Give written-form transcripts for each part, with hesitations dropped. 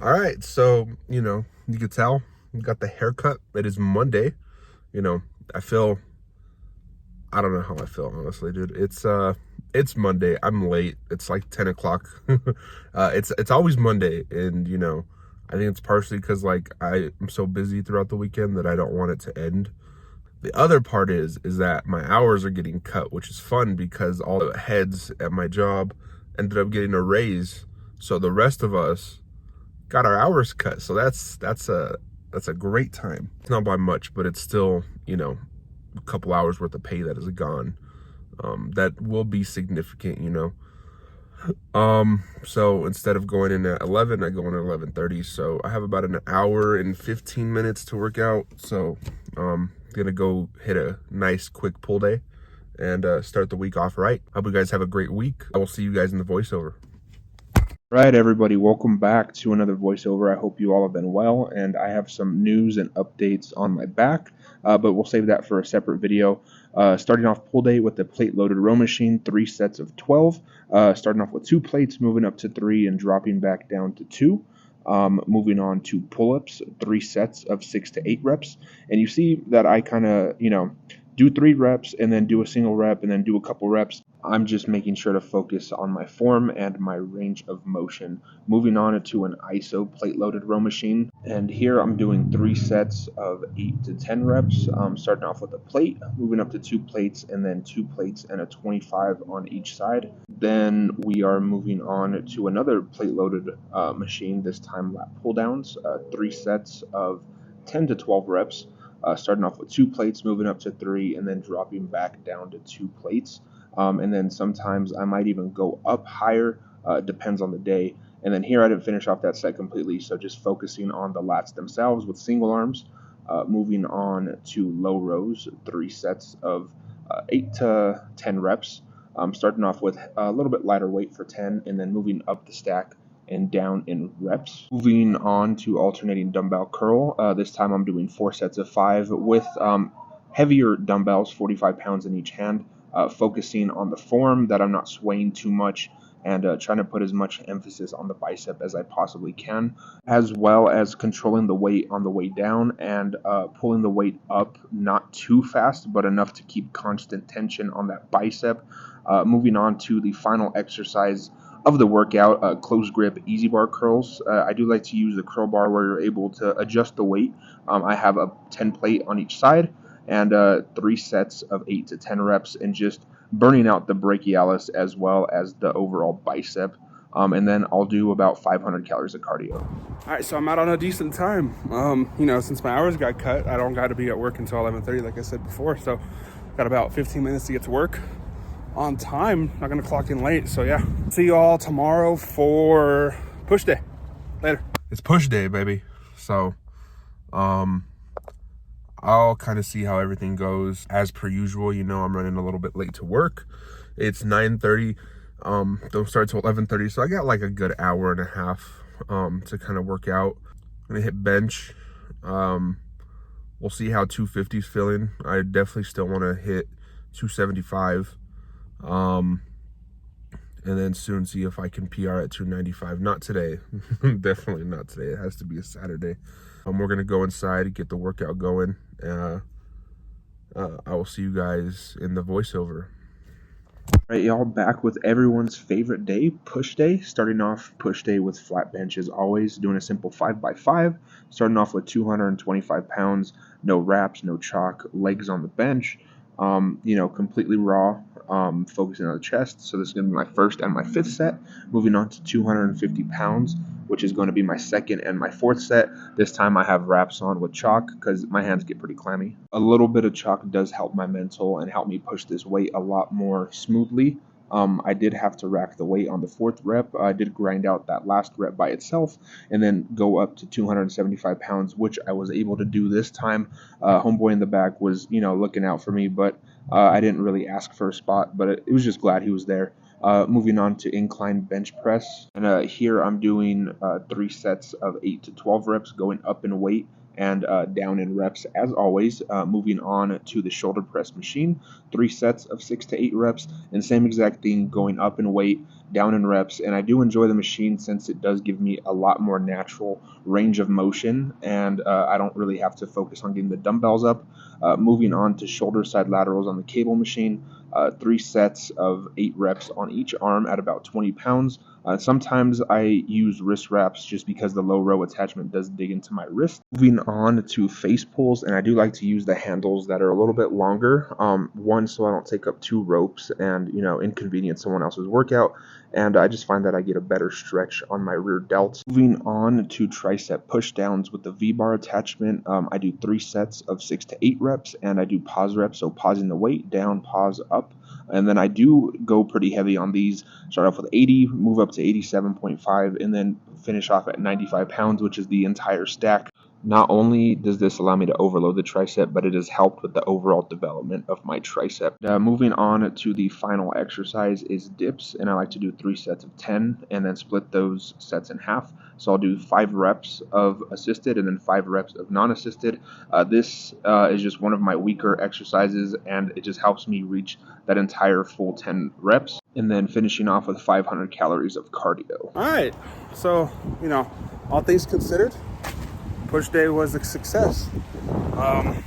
All right, so you could tell you got the haircut. It is Monday. You know, I feel I don't know how I feel honestly, dude. It's Monday. I'm late. It's like 10 o'clock. It's always Monday, and I think it's partially because like I am so busy throughout the weekend that I don't want it to end. The other part is that my hours are getting cut, which is fun because all the heads at my job ended up getting a raise. So the rest of us got our hours cut. So that's a great time. It's not by much, but it's still, a couple hours worth of pay that is gone. That will be significant. So instead of going in at 11, I go in at 11:30. So I have about an hour and 15 minutes to work out. So gonna go hit a nice quick pull day and start the week off right. Hope you guys have a great week. I will see you guys in the voiceover. Right, everybody, welcome back to another voiceover. I hope you all have been well, and I have some news and updates on my back, but we'll save that for a separate video. Starting off pull day with the plate-loaded row machine, 3 sets of 12. Starting off with 2 plates, moving up to 3, and dropping back down to 2. Moving on to pull-ups, 3 sets of 6 to 8 reps. And you see that I kind of, do 3 reps and then do a single rep and then do a couple reps. I'm just making sure to focus on my form and my range of motion. Moving on to an ISO plate loaded row machine. And here I'm doing 3 sets of 8 to 10 reps. Starting off with a plate, moving up to 2 plates, and then 2 plates and a 25 on each side. Then we are moving on to another plate loaded machine, this time lat pull downs, 3 sets of 10 to 12 reps. Starting off with 2 plates, moving up to 3, and then dropping back down to 2 plates. And then sometimes I might even go up higher, depends on the day. And then here I didn't finish off that set completely, so just focusing on the lats themselves with single arms. Moving on to low rows, 3 sets of 8 to 10 reps. Starting off with a little bit lighter weight for 10, and then moving up the stack and down in reps. Moving on to alternating dumbbell curl. This time I'm doing 4 sets of 5 with heavier dumbbells, 45 pounds in each hand, focusing on the form, that I'm not swaying too much, and trying to put as much emphasis on the bicep as I possibly can, as well as controlling the weight on the way down and pulling the weight up, not too fast, but enough to keep constant tension on that bicep. Moving on to the final exercise of the workout, closed grip easy bar curls. I do like to use the curl bar where you're able to adjust the weight. I have a 10 plate on each side and 3 sets of 8 to 10 reps, and just burning out the brachialis as well as the overall bicep. And then I'll do about 500 calories of cardio. All right, so I'm out on a decent time. Since my hours got cut, I don't got to be at work until 11:30, like I said before. So got about 15 minutes to get to work on time. Not gonna clock in late, so yeah. See you all tomorrow for push day. Later. It's push day, baby. So I'll kind of see how everything goes. As per usual, I'm running a little bit late to work. It's 9:30. Don't start till 11:30, so I got like a good hour and a half to kind of work out. I'm gonna hit bench. We'll see how 250's feeling. I definitely still want to hit 275. And then soon see if I can PR at 295. Not today. Definitely not today. It has to be a Saturday. We're gonna go inside and get the workout going. I will see you guys in the voiceover. All right, y'all, back with everyone's favorite day, push day. Starting off push day with flat bench as always, doing a simple 5x5. Starting off with 225 pounds, no wraps, no chalk, legs on the bench. Completely raw, focusing on the chest. So this is going to be my first and my 5th set. Moving on to 250 pounds, which is going to be my 2nd and my 4th set. This time I have wraps on with chalk because my hands get pretty clammy. A little bit of chalk does help my mental and help me push this weight a lot more smoothly. I did have to rack the weight on the 4th rep. I did grind out that last rep by itself and then go up to 275 pounds, which I was able to do this time. Homeboy in the back was, looking out for me, but I didn't really ask for a spot, but it was just glad he was there. Moving on to incline bench press. And here I'm doing 3 sets of 8 to 12 reps, going up in weight and down in reps as always. Moving on to the shoulder press machine, 3 sets of 6 to 8 reps, and same exact thing, going up in weight, down in reps. And I do enjoy the machine since it does give me a lot more natural range of motion, and I don't really have to focus on getting the dumbbells up. Moving on to shoulder side laterals on the cable machine, 3 sets of 8 reps on each arm at about 20 pounds. Sometimes I use wrist wraps just because the low row attachment does dig into my wrist. Moving on to face pulls, and I do like to use the handles that are a little bit longer. One, so I don't take up 2 ropes and inconvenience someone else's workout, and I just find that I get a better stretch on my rear delts. Moving on to tricep push downs with the V-bar attachment, I do 3 sets of 6 to 8 reps, and I do pause reps, so pausing the weight, down, pause, up. And then I do go pretty heavy on these. Start off with 80, move up to 87.5, and then finish off at 95 pounds, which is the entire stack. Not only does this allow me to overload the tricep, but it has helped with the overall development of my tricep. Moving on to the final exercise is dips, and I like to do 3 sets of 10 and then split those sets in half. So I'll do 5 reps of assisted and then 5 reps of non-assisted. This is just one of my weaker exercises, and it just helps me reach that entire full 10 reps, and then finishing off with 500 calories of cardio. All right, so all things considered, push day was a success. I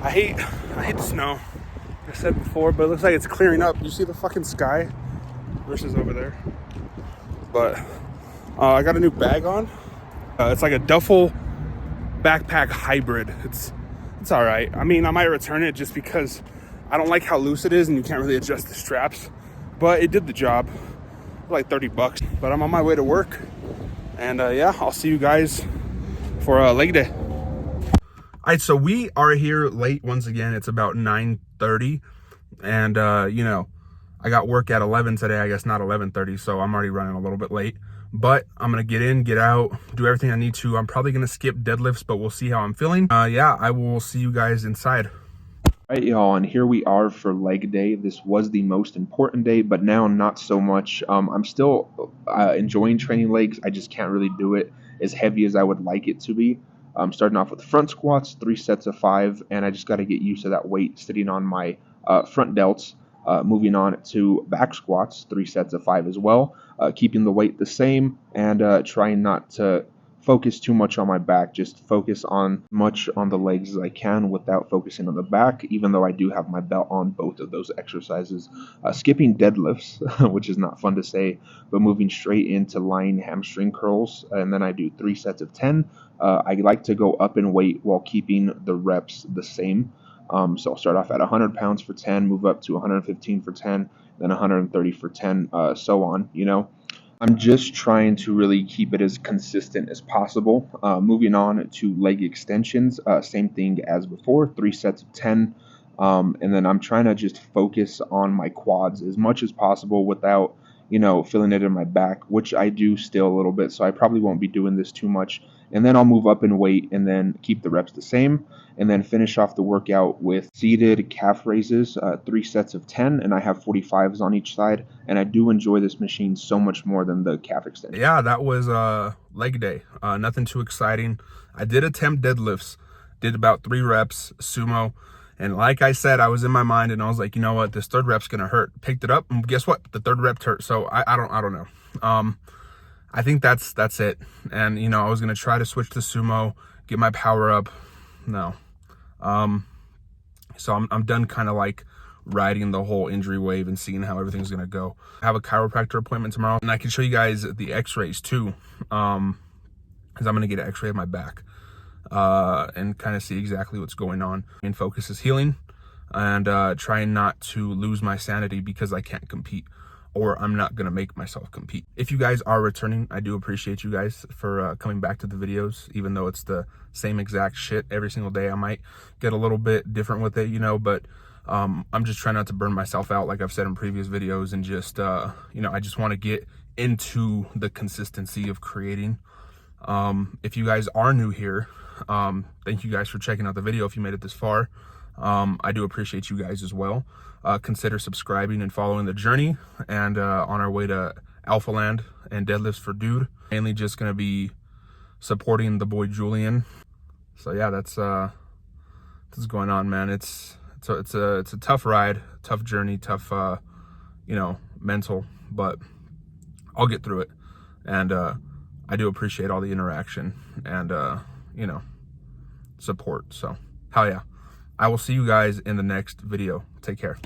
hate the snow. I said before, but it looks like it's clearing up. You see the fucking sky versus over there. But I got a new bag on. It's like a duffel backpack hybrid. It's all right. I mean, I might return it just because I don't like how loose it is and you can't really adjust the straps. But it did the job. Like $30. But I'm on my way to work. And yeah, I'll see you guys for leg day. All right, so we are here late once again. It's about 9:30, and I got work at 11 today. I guess not 11:30, so I'm already running a little bit late. But I'm gonna get in, get out, do everything I need to. I'm probably gonna skip deadlifts, but we'll see how I'm feeling. Yeah, I will see you guys inside. All right, y'all, and here we are for leg day. This was the most important day, but now not so much. I'm still enjoying training legs. I just can't really do it as heavy as I would like it to be. I'm starting off with front squats, 3 sets of 5, and I just got to get used to that weight sitting on my front delts. Moving on to back squats, 3 sets of 5 as well, keeping the weight the same, and trying not to focus too much on my back, just focus on much on the legs as I can without focusing on the back, even though I do have my belt on both of those exercises. Skipping deadlifts, which is not fun to say, but moving straight into lying hamstring curls, and then I do 3 sets of 10. I like to go up in weight while keeping the reps the same. So I'll start off at 100 pounds for 10, move up to 115 for 10, then 130 for 10, so on, I'm just trying to really keep it as consistent as possible. Moving on to leg extensions, same thing as before, 3 sets of 10. And then I'm trying to just focus on my quads as much as possible without, feeling it in my back, which I do still a little bit. So I probably won't be doing this too much. And then I'll move up in weight and then keep the reps the same. And then finish off the workout with seated calf raises, 3 sets of 10, and I have 45s on each side. And I do enjoy this machine so much more than the calf extension. Yeah, that was leg day. Nothing too exciting. I did attempt deadlifts, did about 3 reps, sumo. And like I said, I was in my mind and I was like, you know what, this 3rd rep's gonna hurt. Picked it up, and guess what? The 3rd rep hurt. So I don't know. I think that's it. And I was gonna try to switch to sumo, get my power up. No. So I'm done kind of like riding the whole injury wave and seeing how everything's gonna go. I have a chiropractor appointment tomorrow, and I can show you guys the x-rays too, because I'm gonna get an x-ray of my back and kind of see exactly what's going on. Main focus is healing and trying not to lose my sanity because I can't compete, or I'm not gonna make myself compete. If you guys are returning, I do appreciate you guys for coming back to the videos, even though it's the same exact shit every single day. I might get a little bit different with it, but I'm just trying not to burn myself out, like I've said in previous videos, and just I just want to get into the consistency of creating. If you guys are new here, thank you guys for checking out the video. If you made it this far, I do appreciate you guys as well. Consider subscribing and following the journey, and on our way to Alpha Land and Deadlifts for Dude. Mainly just gonna be supporting the boy Julian. So yeah, that's what's going on, man. It's a tough ride, tough journey, tough you know, mental, but I'll get through it. And I do appreciate all the interaction and you know, support. So hell yeah. I will see you guys in the next video. Take care.